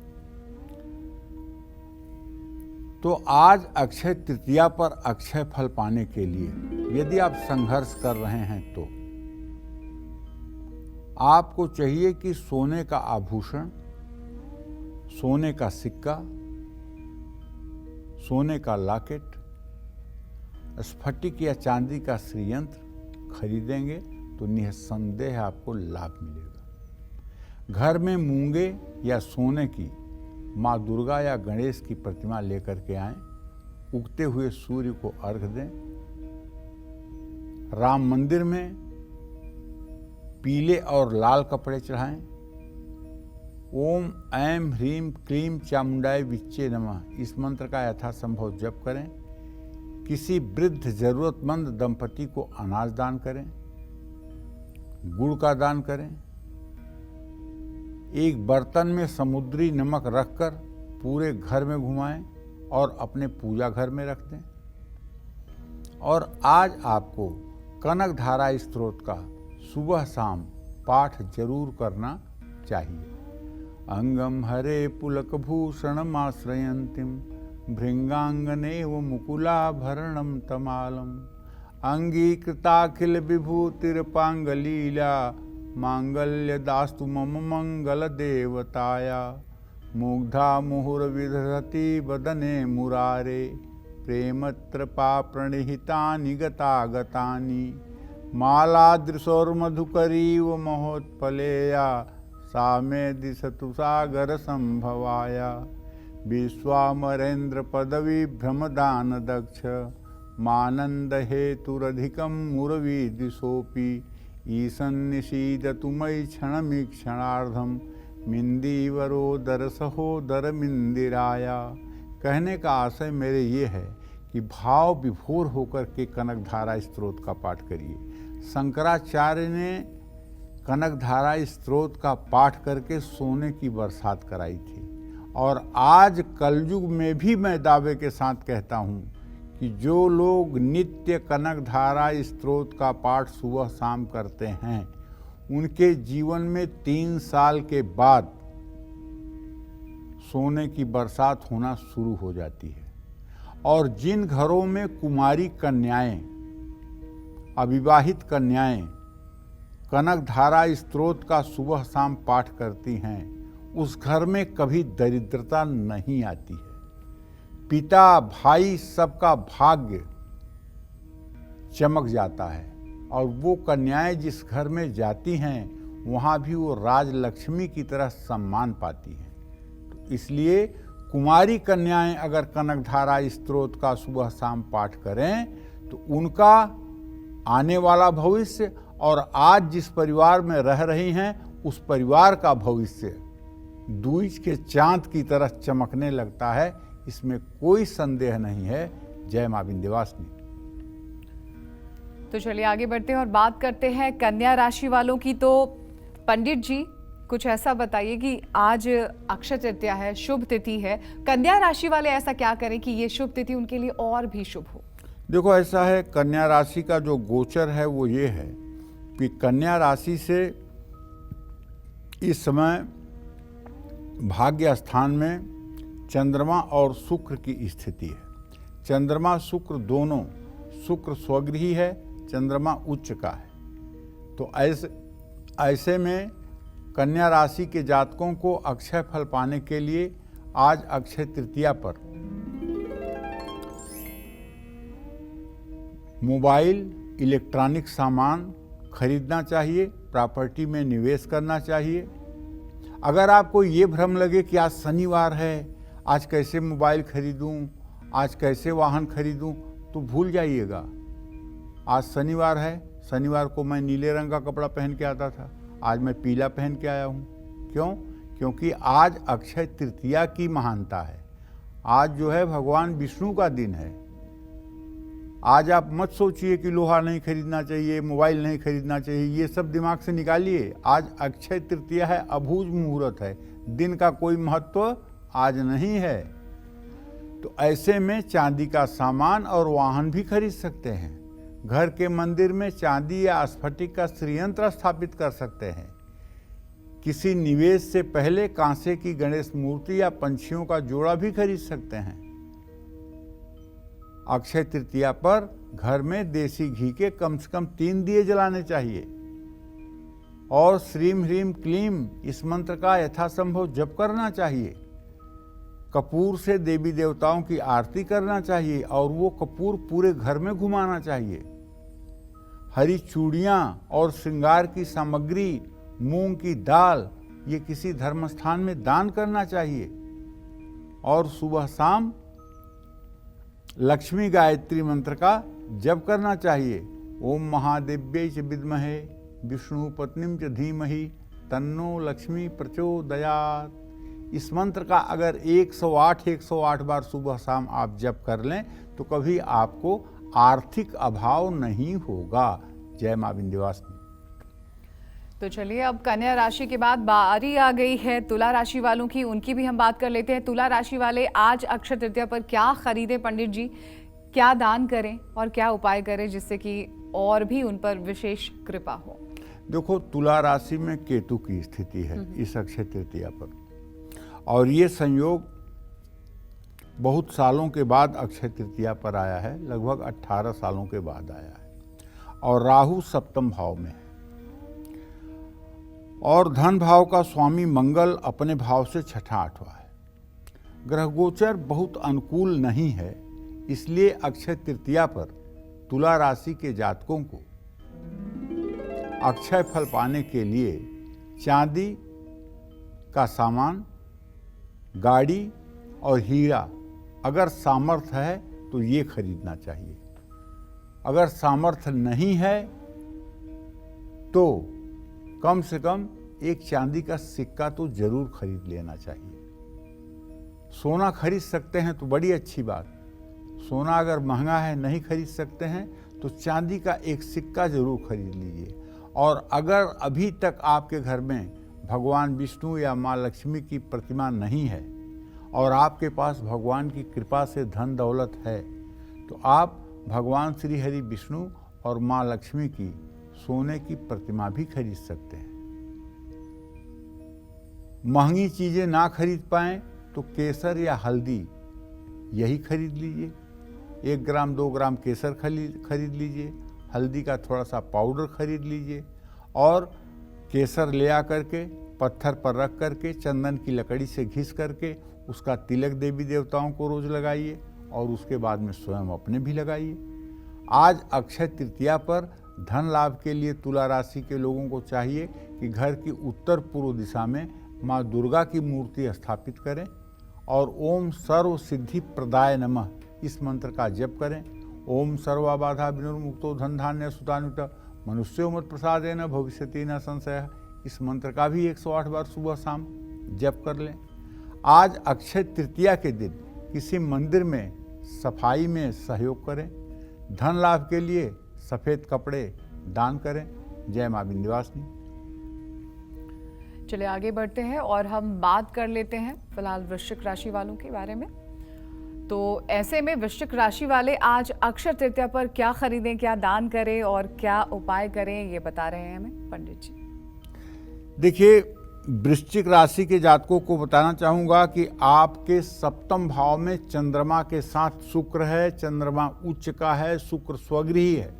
तो आज अक्षय तृतीया पर अक्षय फल पाने के लिए यदि आप संघर्ष कर रहे हैं तो आपको चाहिए कि सोने का आभूषण, सोने का सिक्का, सोने का लॉकेट, स्फटिक या चांदी का श्रीयंत्र खरीदेंगे तो निसंदेह आपको लाभ मिलेगा। घर में मूंगे या सोने की माँ दुर्गा या गणेश की प्रतिमा लेकर के आएं, उगते हुए सूर्य को अर्घ दें। राम मंदिर में पीले और लाल कपड़े चढ़ाएं। ओम ऐं ह्रीं क्लीं चामुंडाय विच्चे नमः इस मंत्र का यथासंभव जप करें। किसी वृद्ध जरूरतमंद दंपति को अनाज दान करें। गुड़ का दान करें। एक बर्तन में समुद्री नमक रखकर पूरे घर में घुमाएं और अपने पूजा घर में रख दें। और आज आपको कनक धारा स्तोत्र का सुबह शाम पाठ जरूर करना चाहिए। अंगम हरे पुलक भूषणमाश्रयन्तीं भृंगांगनेव मुकुलाभरणं तमालम अंगीकृताखिल विभूतिरपांगलीला मांगल्यदास्तु मम मंगल देवताया मुग्धा मुहुर्विदधति वदने मुरारे प्रेमत्रपा प्रणिहितानि गतागतानि मालादृशोर्मधुकरीव महोत्पलेया सा मे दिशतु सागर संभवाया विश्वामरेन्द्र पदवी भ्रमदान दक्ष मानंद हेतुरधिकं मुरवी दिशोपि ईशन्निषीदतु मयि क्षणमीक्षणार्धं मिंदीवरोदर सहोदर मिंदिराया। कहने का आशय मेरे ये है कि भाव विभोर होकर के कनक धारा स्तोत्र का पाठ करिए। शंकराचार्य ने कनक धारा स्तोत्र का पाठ करके सोने की बरसात कराई थी। और आज कलयुग में भी मैं दावे के साथ कहता हूँ कि जो लोग नित्य कनक धारा स्तोत्र का पाठ सुबह शाम करते हैं उनके जीवन में 3 साल के बाद सोने की बरसात होना शुरू हो जाती है। और जिन घरों में कुमारी कन्याएं, अविवाहित कन्याएं कनक धारा स्तोत्र का सुबह शाम पाठ करती हैं उस घर में कभी दरिद्रता नहीं आती है। पिता भाई सबका भाग्य चमक जाता है और वो कन्याएं जिस घर में जाती हैं वहाँ भी वो राजलक्ष्मी की तरह सम्मान पाती हैं। तो इसलिए कुमारी कन्याएं अगर कनक धारा स्तोत्र का सुबह शाम पाठ करें तो उनका आने वाला भविष्य और आज जिस परिवार में रह रही हैं उस परिवार का भविष्य दूज के चांद की तरह चमकने लगता है। इसमें कोई संदेह नहीं है। जय मां विंध्यवासिनी। तो चलिए आगे बढ़ते हैं और बात करते हैं कन्या राशि वालों की। तो पंडित जी कुछ ऐसा बताइए कि आज अक्षय तृतीया है, शुभ तिथि है, कन्या राशि वाले ऐसा क्या करें कि ये शुभ तिथि उनके लिए और भी शुभ हो? देखो ऐसा है, कन्या राशि का जो गोचर है वो ये है कि कन्या राशि से इस समय भाग्य स्थान में चंद्रमा और शुक्र की स्थिति है। चंद्रमा शुक्र दोनों, शुक्र स्वगृही है, चंद्रमा उच्च का है। तो ऐसे में कन्या राशि के जातकों को अक्षय फल पाने के लिए आज अक्षय तृतीया पर मोबाइल, इलेक्ट्रॉनिक सामान खरीदना चाहिए, प्रॉपर्टी में निवेश करना चाहिए। अगर आपको ये भ्रम लगे कि आज शनिवार है, आज कैसे मोबाइल खरीदूं, आज कैसे वाहन खरीदूं, तो भूल जाइएगा। आज शनिवार है, शनिवार को मैं नीले रंग का कपड़ा पहन के आता था, आज मैं पीला पहन के आया हूं। क्यों? क्योंकि आज अक्षय तृतीया की महानता है। आज जो है भगवान विष्णु का दिन है। आज आप मत सोचिए कि लोहा नहीं खरीदना चाहिए, मोबाइल नहीं खरीदना चाहिए, ये सब दिमाग से निकालिए। आज अक्षय तृतीया है, अभूज मुहूर्त है, दिन का कोई महत्व आज नहीं है। तो ऐसे में चांदी का सामान और वाहन भी खरीद सकते हैं। घर के मंदिर में चांदी या स्फटिक का श्रीयंत्र स्थापित कर सकते हैं। किसी निवेश से पहले कांसे की गणेश मूर्ति या पंछियों का जोड़ा भी खरीद सकते हैं। अक्षय तृतीया पर घर में देसी घी के कम से कम 3 दिए जलाने चाहिए और श्रीम ह्रीम क्लीम इस मंत्र का यथासंभव जप करना चाहिए। कपूर से देवी देवताओं की आरती करना चाहिए और वो कपूर पूरे घर में घुमाना चाहिए। हरी चूड़ियाँ और श्रृंगार की सामग्री, मूंग की दाल, ये किसी धर्म स्थान में दान करना चाहिए। और सुबह शाम लक्ष्मी गायत्री मंत्र का जप करना चाहिए। ओम महादेव्यै च विद्महे विष्णु पत्नीम च धीमहि तन्नो लक्ष्मी प्रचोदयात्। इस मंत्र का अगर 108 बार सुबह शाम आप जप कर लें तो कभी आपको आर्थिक अभाव नहीं होगा। जय मां विंध्यवासिनी। तो चलिए अब कन्या राशि के बाद बारी आ गई है तुला राशि वालों की, उनकी भी हम बात कर लेते हैं। तुला राशि वाले आज अक्षय तृतीया पर क्या खरीदें पंडित जी, क्या दान करें और क्या उपाय करें जिससे कि और भी उन पर विशेष कृपा हो? देखो, तुला राशि में केतु की स्थिति है इस अक्षय तृतीया पर, और ये संयोग बहुत सालों के बाद अक्षय तृतीया पर आया है, लगभग 18 सालों के बाद आया है, और राहु सप्तम भाव में है, और धन भाव का स्वामी मंगल अपने भाव से छठा आठवां है। ग्रह गोचर बहुत अनुकूल नहीं है, इसलिए अक्षय तृतीया पर तुला राशि के जातकों को अक्षय फल पाने के लिए चांदी का सामान, गाड़ी और हीरा अगर सामर्थ्य है तो ये खरीदना चाहिए। अगर सामर्थ्य नहीं है तो कम से कम एक चांदी का सिक्का तो जरूर खरीद लेना चाहिए। सोना खरीद सकते हैं तो बड़ी अच्छी बात, सोना अगर महंगा है नहीं खरीद सकते हैं तो चांदी का एक सिक्का जरूर खरीद लीजिए। और अगर अभी तक आपके घर में भगवान विष्णु या माँ लक्ष्मी की प्रतिमा नहीं है और आपके पास भगवान की कृपा से धन दौलत है, तो आप भगवान श्री हरि विष्णु और माँ लक्ष्मी की सोने की प्रतिमा भी खरीद सकते हैं। महंगी चीजें ना खरीद पाएं तो केसर या हल्दी यही खरीद लीजिए। 1 ग्राम 2 ग्राम केसर खरीद लीजिए, हल्दी का थोड़ा सा पाउडर खरीद लीजिए, और केसर ले आकर के पत्थर पर रख करके चंदन की लकड़ी से घिस करके उसका तिलक देवी देवताओं को रोज लगाइए, और उसके बाद में स्वयं अपने भी लगाइए। आज अक्षय तृतीया पर धन लाभ के लिए तुला राशि के लोगों को चाहिए कि घर की उत्तर पूर्व दिशा में माँ दुर्गा की मूर्ति स्थापित करें और ओम सर्व सिद्धि प्रदाय नमः इस मंत्र का जप करें। ओम सर्वाबाधा विनिर्मुक्तो धन धान्य सुतानुत मनुष्यो मत प्रसादेन भविष्यति न संशय, इस मंत्र का भी 108 बार सुबह शाम जप कर लें। आज अक्षय तृतीया के दिन किसी मंदिर में सफाई में सहयोग करें। धन लाभ के लिए सफ़ेद कपड़े दान करें। जय माँ विंध्यवासिनी। चलिए आगे बढ़ते हैं और हम बात कर लेते हैं फिलहाल वृश्चिक राशि वालों के बारे में। तो ऐसे में वृश्चिक राशि वाले आज अक्षय तृतीया पर क्या खरीदें, क्या दान करें और क्या उपाय करें, ये बता रहे हैं हमें पंडित जी। देखिए, वृश्चिक राशि के जातकों को बताना चाहूँगा कि आपके सप्तम भाव में चंद्रमा के साथ शुक्र है। चंद्रमा उच्च का है, शुक्र स्वगृही है,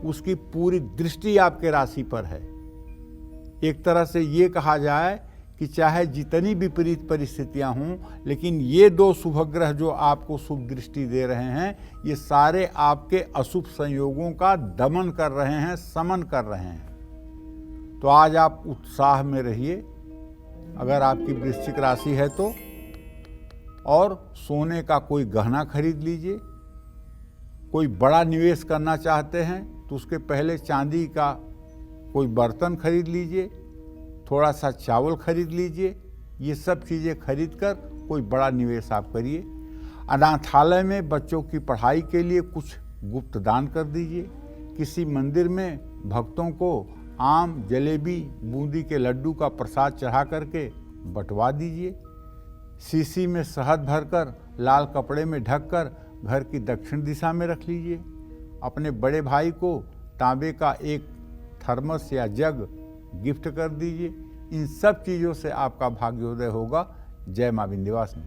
उसकी पूरी दृष्टि आपके राशि पर है। एक तरह से ये कहा जाए कि चाहे जितनी विपरीत परिस्थितियां हों, लेकिन ये 2 शुभ ग्रह जो आपको शुभ दृष्टि दे रहे हैं, ये सारे आपके अशुभ संयोगों का दमन कर रहे हैं, समन कर रहे हैं। तो आज आप उत्साह में रहिए अगर आपकी वृश्चिक राशि है तो, और सोने का कोई गहना खरीद लीजिए। कोई बड़ा निवेश करना चाहते हैं तो उसके पहले चांदी का कोई बर्तन खरीद लीजिए, थोड़ा सा चावल खरीद लीजिए। ये सब चीज़ें खरीद कर कोई बड़ा निवेश आप करिए। अनाथालय में बच्चों की पढ़ाई के लिए कुछ गुप्त दान कर दीजिए। किसी मंदिर में भक्तों को आम, जलेबी, बूंदी के लड्डू का प्रसाद चढ़ा करके बंटवा दीजिए। शीशी में शहद भरकर लाल कपड़े में ढककर घर की दक्षिण दिशा में रख लीजिए। अपने बड़े भाई को तांबे का एक थर्मस या जग गिफ्ट कर दीजिए। इन सब चीज़ों से आपका भाग्योदय होगा। जय माँ विंध्यवासिनी।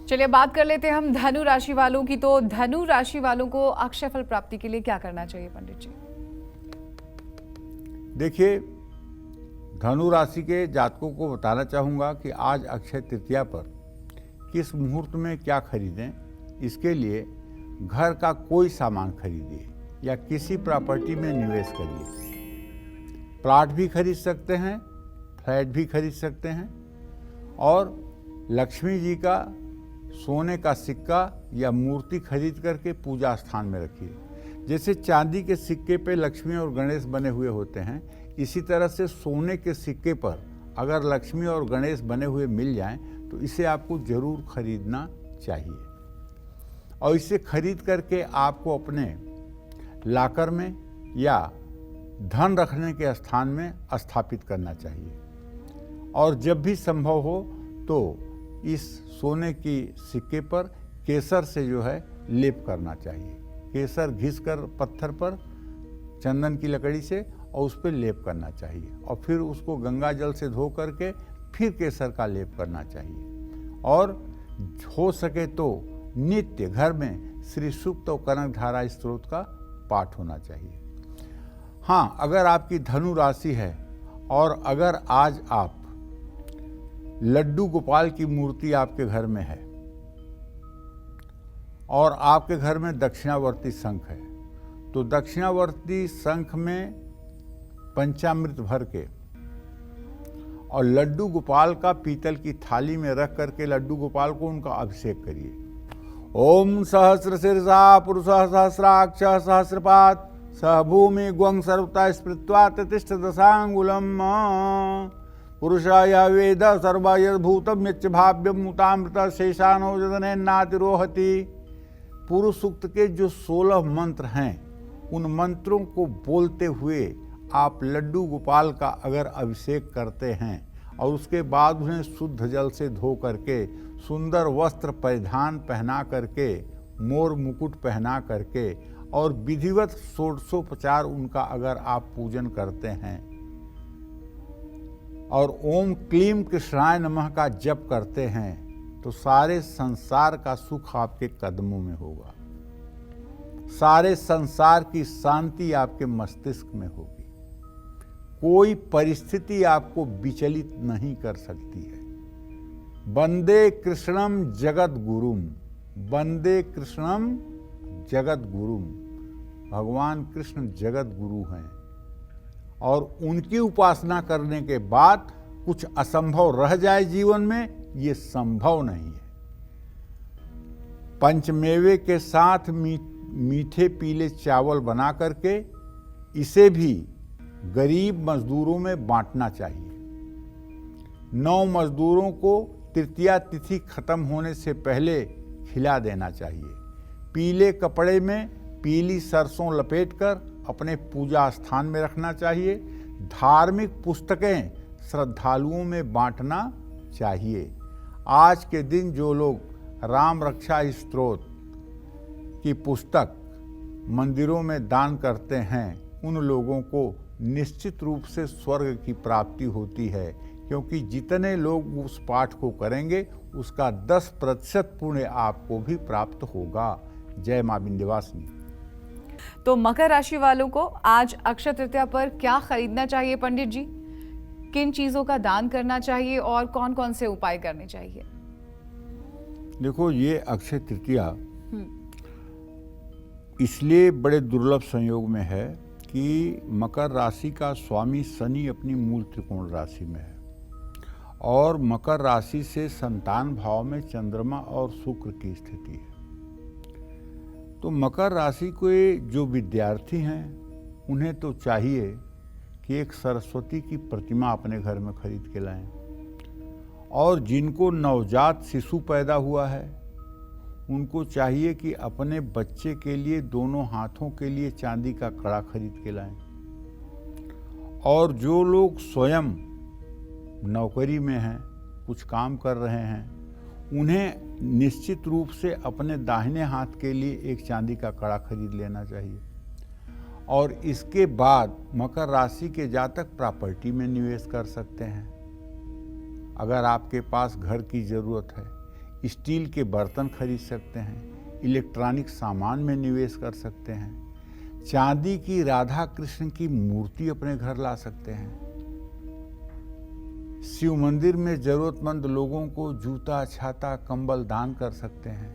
चलिए बात कर लेते हैं हम धनु राशि वालों की। तो धनु राशि वालों को अक्षय फल प्राप्ति के लिए क्या करना चाहिए पंडित जी? देखिए, धनु राशि के जातकों को बताना चाहूँगा कि आज अक्षय तृतीया पर किस मुहूर्त में क्या खरीदें। इसके लिए घर का कोई सामान खरीदिए या किसी प्रॉपर्टी में निवेश करिए। प्लॉट भी खरीद सकते हैं, फ्लैट भी खरीद सकते हैं, और लक्ष्मी जी का सोने का सिक्का या मूर्ति खरीद करके पूजा स्थान में रखिए। जैसे चांदी के सिक्के पे लक्ष्मी और गणेश बने हुए होते हैं, इसी तरह से सोने के सिक्के पर अगर लक्ष्मी और गणेश बने हुए मिल जाएं तो इसे आपको जरूर खरीदना चाहिए। और इसे खरीद करके आपको अपने लॉकर में या धन रखने के स्थान में स्थापित करना चाहिए। और जब भी संभव हो तो इस सोने की सिक्के पर केसर से जो है लेप करना चाहिए। केसर घिसकर पत्थर पर चंदन की लकड़ी से और उस पर लेप करना चाहिए और फिर उसको गंगा जल से धो करके फिर केसर का लेप करना चाहिए। और हो सके तो नित्य घर में श्री सूक्त और कनकधारा स्त्रोत का पाठ होना चाहिए। हाँ, अगर आपकी धनु राशि है और अगर आज आप लड्डू गोपाल की मूर्ति आपके घर में है और आपके घर में दक्षिणावर्ती शंख है, तो दक्षिणावर्ती शंख में पंचामृत भर के और लड्डू गोपाल का पीतल की थाली में रख करके लड्डू गोपाल को उनका अभिषेक करिए। ओम सहस्र शीर्षा पुरुष सहस्राक्ष सहस्रपात सह भूमि ग्वं सर्वता स्मृत्वा ततिष्ठ दशांगुलम पुरुषाय वेद सर्वयद्भूतम यच्च भाव्यम मुतामृत शेषानो जदने नातिरोहति। पुरुष सूक्त के जो 16 मंत्र हैं उन मंत्रों को बोलते हुए आप लड्डू गोपाल का अगर अभिषेक करते हैं और उसके बाद उन्हें शुद्ध जल से धो करके सुंदर वस्त्र परिधान पहना करके मोर मुकुट पहना करके और विधिवत षोडशोपचार उनका अगर आप पूजन करते हैं और ओम क्लीम कृष्णाय नमः का जप करते हैं तो सारे संसार का सुख आपके कदमों में होगा, सारे संसार की शांति आपके मस्तिष्क में होगी, कोई परिस्थिति आपको विचलित नहीं कर सकती है। वंदे कृष्णम जगत गुरुम, वंदे कृष्णम जगत गुरुम। भगवान कृष्ण जगत गुरु हैं और उनकी उपासना करने के बाद कुछ असंभव रह जाए जीवन में, ये संभव नहीं है। पंचमेवे के साथ मीठे पीले चावल बना करके इसे भी गरीब मजदूरों में बांटना चाहिए। 9 मजदूरों को तृतीया तिथि खत्म होने से पहले खिला देना चाहिए। पीले कपड़े में पीली सरसों लपेटकर अपने पूजा स्थान में रखना चाहिए। धार्मिक पुस्तकें श्रद्धालुओं में बांटना चाहिए। आज के दिन जो लोग राम रक्षा स्तोत्र की पुस्तक मंदिरों में दान करते हैं उन लोगों को निश्चित रूप से स्वर्ग की प्राप्ति होती है, क्योंकि जितने लोग उस पाठ को करेंगे उसका 10% पुण्य आपको भी प्राप्त होगा। जय मां विंध्यवासिनी। तो मकर राशि वालों को आज अक्षय तृतीया पर क्या खरीदना चाहिए पंडित जी? किन चीजों का दान करना चाहिए और कौन कौन से उपाय करने चाहिए? देखो, ये अक्षय तृतीया इसलिए बड़े दुर्लभ संयोग में है कि मकर राशि का स्वामी शनि अपनी मूल त्रिकोण राशि में है और मकर राशि से संतान भाव में चंद्रमा और शुक्र की स्थिति है। तो मकर राशि के जो विद्यार्थी हैं उन्हें तो चाहिए कि एक सरस्वती की प्रतिमा अपने घर में खरीद के लाएं, और जिनको नवजात शिशु पैदा हुआ है उनको चाहिए कि अपने बच्चे के लिए दोनों हाथों के लिए चांदी का कड़ा खरीद के लाएं, और जो लोग स्वयं नौकरी में हैं, कुछ काम कर रहे हैं, उन्हें निश्चित रूप से अपने दाहिने हाथ के लिए एक चांदी का कड़ा खरीद लेना चाहिए। और इसके बाद मकर राशि के जातक प्रॉपर्टी में निवेश कर सकते हैं। अगर आपके पास घर की ज़रूरत है, स्टील के बर्तन खरीद सकते हैं, इलेक्ट्रॉनिक सामान में निवेश कर सकते हैं, चांदी की राधा कृष्ण की मूर्ति अपने घर ला सकते हैं, शिव मंदिर में जरूरतमंद लोगों को जूता छाता कंबल दान कर सकते हैं,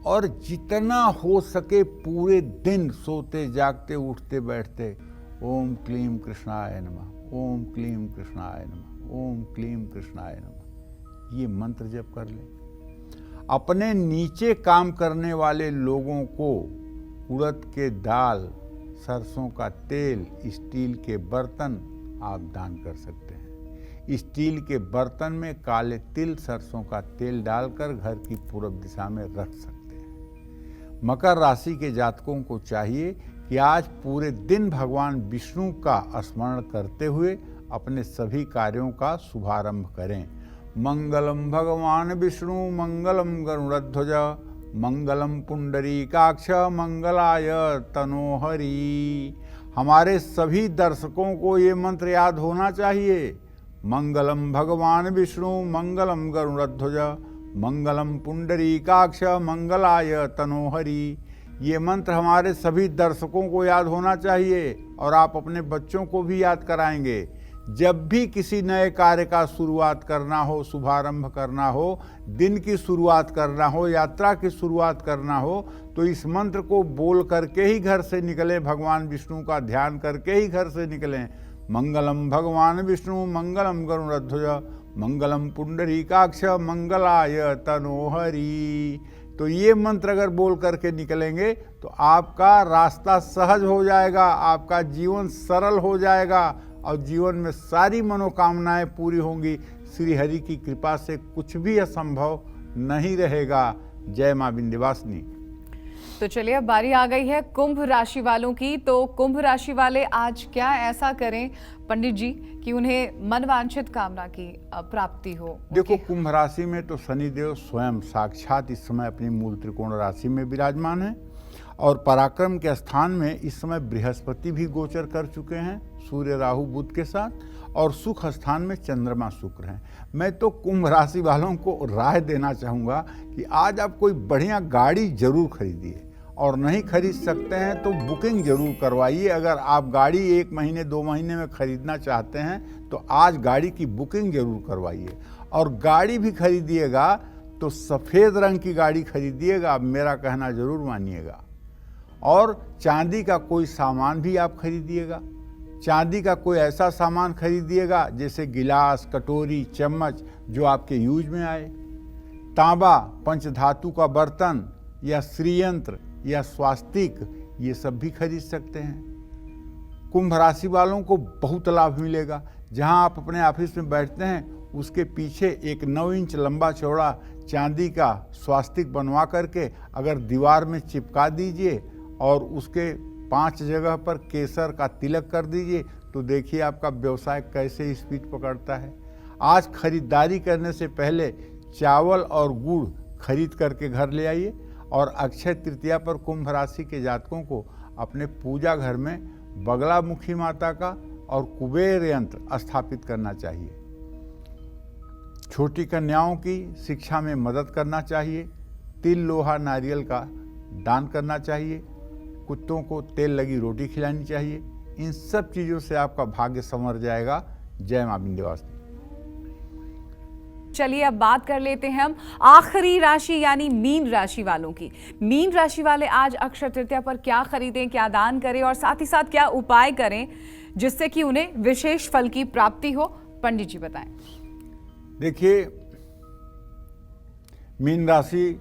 और जितना हो सके पूरे दिन सोते जागते उठते बैठते ओम क्लीम कृष्णाय नमः, ओम क्लीम कृष्णाय नमः, ओम क्लीम कृष्णाय नमः, ये मंत्र जप कर लें। अपने नीचे काम करने वाले लोगों को उड़द के दाल, सरसों का तेल, स्टील के बर्तन आप दान कर सकते हैं। स्टील के बर्तन में काले तिल, सरसों का तेल डालकर घर की पूर्व दिशा में रख सकते हैं। मकर राशि के जातकों को चाहिए कि आज पूरे दिन भगवान विष्णु का स्मरण करते हुए अपने सभी कार्यों का शुभारंभ करें। मंगलम भगवान विष्णु मंगलम गरुड़ध्वज मंगलम पुंडरीकाक्ष मंगलाय तनोहरि। हमारे सभी दर्शकों को ये मंत्र याद होना चाहिए। मंगलम भगवान विष्णु मंगलम गरुड़ध्वज मंगलम पुंडरीकाक्ष मंगलाय तनोहरि। ये मंत्र हमारे सभी दर्शकों को याद होना चाहिए और आप अपने बच्चों को भी याद कराएंगे। जब भी किसी नए कार्य का शुरुआत करना हो, शुभारंभ करना हो, दिन की शुरुआत करना हो, यात्रा की शुरुआत करना हो, तो इस मंत्र को बोल करके ही घर से निकलें, भगवान विष्णु का ध्यान करके ही घर से निकलें। मंगलम भगवान विष्णु मंगलम गरुड़ध्वज मंगलम पुंडरीकाक्ष मंगलाय तनोहरि। तो ये मंत्र अगर बोल करके निकलेंगे तो आपका रास्ता सहज हो जाएगा, आपका जीवन सरल हो जाएगा और जीवन में सारी मनोकामनाएं पूरी होंगी। श्री हरि की कृपा से कुछ भी असंभव नहीं रहेगा। जय मां विंध्यवासिनी। तो चलिए अब बारी आ गई है कुंभ राशि वालों की। तो कुंभ राशि वाले आज क्या ऐसा करें पंडित जी कि उन्हें मनवांछित कामना की प्राप्ति हो? देखो, कुंभ राशि में तो शनिदेव स्वयं साक्षात इस समय अपनी मूल त्रिकोण राशि में विराजमान है और पराक्रम के स्थान में इस समय बृहस्पति भी गोचर कर चुके हैं सूर्य राहु बुध के साथ, और सुख स्थान में चंद्रमा शुक्र हैं। मैं तो कुंभ राशि वालों को राय देना चाहूँगा कि आज आप कोई बढ़िया गाड़ी जरूर खरीदिए, और नहीं खरीद सकते हैं तो बुकिंग जरूर करवाइए। अगर आप गाड़ी 1 महीने 2 महीने में खरीदना चाहते हैं तो आज गाड़ी की बुकिंग जरूर करवाइए। और गाड़ी भी खरीदिएगा तो सफ़ेद रंग की गाड़ी खरीदिएगा, मेरा कहना जरूर मानिएगा। और चांदी का कोई सामान भी आप खरीदिएगा। चांदी का कोई ऐसा सामान खरीदिएगा जैसे गिलास, कटोरी, चम्मच जो आपके यूज में आए। तांबा, पंचधातु का बर्तन या श्रीयंत्र या स्वास्तिक, ये सब भी खरीद सकते हैं। कुंभ राशि वालों को बहुत लाभ मिलेगा। जहां आप अपने ऑफिस में बैठते हैं उसके पीछे एक 9 इंच लंबा चौड़ा चांदी का स्वास्तिक बनवा करके अगर दीवार में चिपका दीजिए और उसके 5 जगह पर केसर का तिलक कर दीजिए तो देखिए आपका व्यवसाय कैसे स्पीड पकड़ता है। आज खरीदारी करने से पहले चावल और गुड़ खरीद करके घर ले आइए। और अक्षय तृतीया पर कुंभ राशि के जातकों को अपने पूजा घर में बगलामुखी माता का और कुबेर यंत्र स्थापित करना चाहिए। छोटी कन्याओं की शिक्षा में मदद करना चाहिए। तिल, लोहा, नारियल का दान करना चाहिए। कुत्तों को तेल लगी रोटी खिलानी चाहिए। इन सब चीज़ों से आपका भाग्य संवर जाएगा। जय मां विंध्यवासिनी। चलिए अब बात कर लेते हैं हम आखिरी राशि यानी मीन राशि वालों की। मीन राशि वाले आज अक्षय तृतीया पर क्या खरीदें, क्या दान करें और साथ ही साथ क्या उपाय करें जिससे कि उन्हें विशेष फल की प्राप्ति हो? पंडित जी बताएं। देखिए, मीन राशि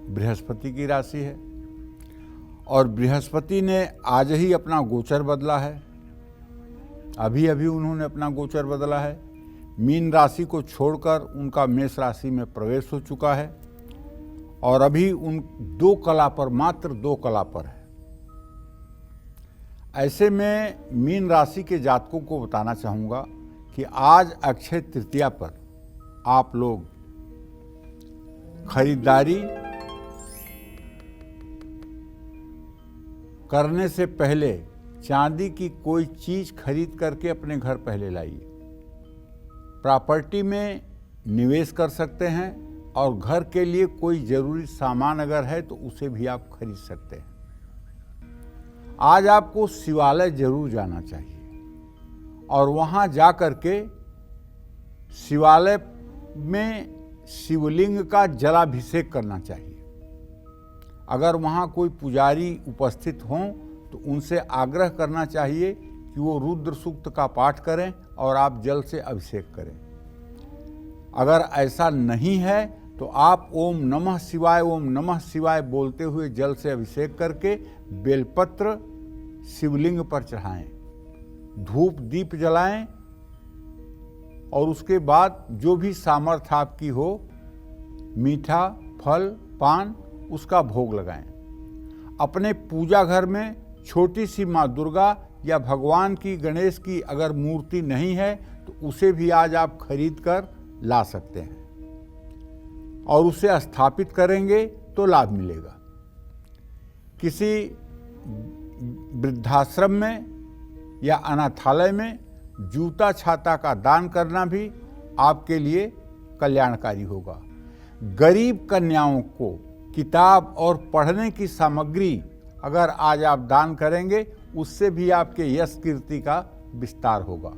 बृहस्पति की राशि है और बृहस्पति ने आज ही अपना गोचर बदला है। अभी अभी उन्होंने अपना गोचर बदला है। मीन राशि को छोड़कर उनका मेष राशि में प्रवेश हो चुका है और अभी उन 2 कला पर, मात्र 2 कला पर है। ऐसे में मीन राशि के जातकों को बताना चाहूँगा कि आज अक्षय तृतीया पर आप लोग खरीदारी करने से पहले चांदी की कोई चीज खरीद करके अपने घर पहले लाइए। प्रॉपर्टी में निवेश कर सकते हैं और घर के लिए कोई जरूरी सामान अगर है तो उसे भी आप खरीद सकते हैं। आज आपको शिवालय जरूर जाना चाहिए और वहां जा करके शिवालय में शिवलिंग का जलाभिषेक करना चाहिए। अगर वहां कोई पुजारी उपस्थित हों तो उनसे आग्रह करना चाहिए कि वो रुद्र सूक्त का पाठ करें और आप जल से अभिषेक करें। अगर ऐसा नहीं है तो आप ओम नमः शिवाय बोलते हुए जल से अभिषेक करके बेलपत्र शिवलिंग पर चढ़ाएं, धूप दीप जलाएं और उसके बाद जो भी सामर्थ्य आपकी हो, मीठा, फल, पान, उसका भोग लगाएं। अपने पूजा घर में छोटी सी माँ दुर्गा या भगवान की, गणेश की अगर मूर्ति नहीं है तो उसे भी आज आप खरीद कर ला सकते हैं और उसे स्थापित करेंगे तो लाभ मिलेगा। किसी वृद्धाश्रम में या अनाथालय में जूता छाता का दान करना भी आपके लिए कल्याणकारी होगा। गरीब कन्याओं को किताब और पढ़ने की सामग्री अगर आज आप दान करेंगे, उससे भी आपके यश कीर्ति का विस्तार होगा।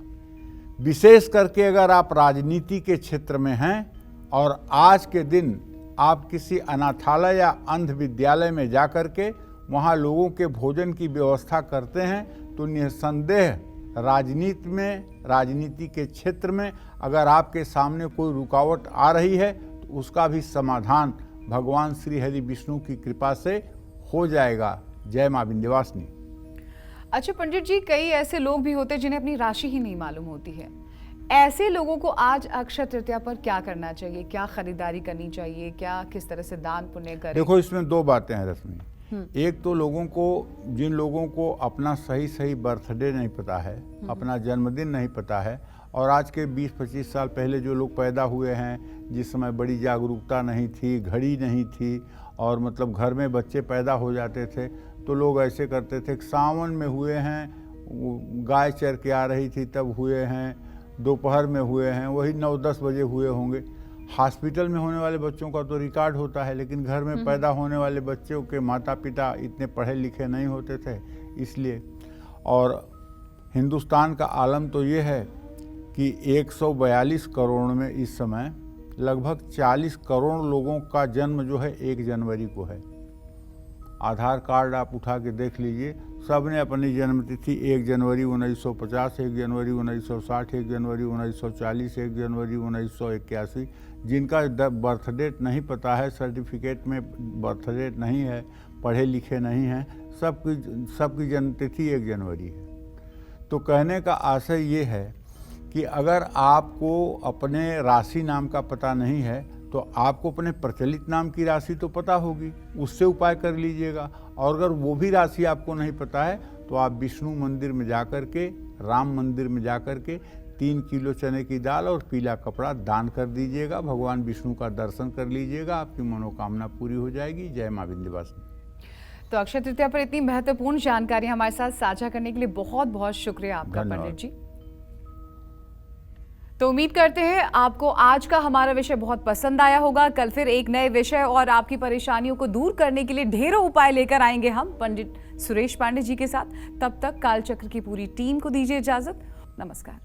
विशेष करके अगर आप राजनीति के क्षेत्र में हैं और आज के दिन आप किसी अनाथालय या अंध विद्यालय में जा कर के वहाँ लोगों के भोजन की व्यवस्था करते हैं, तो निस्संदेह राजनीति के क्षेत्र में अगर आपके सामने कोई रुकावट आ रही है तो उसका भी समाधान भगवान श्री हरि विष्णु की कृपा से हो जाएगा। जय माँ विंध्यवासिनी। अच्छा पंडित जी, कई ऐसे लोग भी होते हैं जिन्हें अपनी राशि ही नहीं मालूम होती है। ऐसे लोगों को आज अक्षय तृतीया पर क्या करना चाहिए? क्या खरीदारी करनी चाहिए? क्या किस तरह से दान पुण्य करें? देखो, इसमें दो बातें हैं रश्मि। एक तो जिन लोगों को अपना सही बर्थडे नहीं पता है, अपना जन्मदिन नहीं पता है, और आज के 20-25 साल पहले जो लोग पैदा हुए हैं, जिस समय बड़ी जागरूकता नहीं थी, घड़ी नहीं थी, और मतलब घर में बच्चे पैदा हो जाते थे, तो लोग ऐसे करते थे कि सावन में हुए हैं, गाय चर के आ रही थी तब हुए हैं, दोपहर में हुए हैं, वही 9-10 बजे हुए होंगे। हॉस्पिटल में होने वाले बच्चों का तो रिकॉर्ड होता है, लेकिन घर में पैदा होने वाले बच्चों के माता पिता इतने पढ़े लिखे नहीं होते थे, इसलिए। और हिंदुस्तान का आलम तो ये है कि 142 करोड़ में इस समय लगभग 40 करोड़ लोगों का जन्म जो है 1 जनवरी को है। आधार कार्ड आप उठा के देख लीजिए, सब ने अपनी जन्मतिथि 1 जनवरी 1950, 1 जनवरी 1960, 1 जनवरी 1940, 1 जनवरी 1981। जिनका बर्थ डेट नहीं पता है, सर्टिफिकेट में बर्थ डेट नहीं है, पढ़े लिखे नहीं हैं, सबकी जन्मतिथि 1 जनवरी है। तो कहने का आशय ये है कि अगर आपको अपने राशि नाम का पता नहीं है तो आपको अपने प्रचलित नाम की राशि तो पता होगी, उससे उपाय कर लीजिएगा। और अगर वो भी राशि आपको नहीं पता है तो आप विष्णु मंदिर में जाकर के, राम मंदिर में जाकर के 3 किलो चने की दाल और पीला कपड़ा दान कर दीजिएगा। भगवान विष्णु का दर्शन कर लीजिएगा, आपकी मनोकामना पूरी हो जाएगी। जय माँ विंध्यवासिनी। तो अक्षय तृतीया पर इतनी महत्वपूर्ण जानकारी हमारे साथ साझा करने के लिए बहुत बहुत शुक्रिया आपका पंडित जी। तो उम्मीद करते हैं आपको आज का हमारा विषय बहुत पसंद आया होगा। कल फिर एक नए विषय और आपकी परेशानियों को दूर करने के लिए ढेरों उपाय लेकर आएंगे हम पंडित सुरेश पांडे जी के साथ। तब तक कालचक्र की पूरी टीम को दीजिए इजाजत। नमस्कार।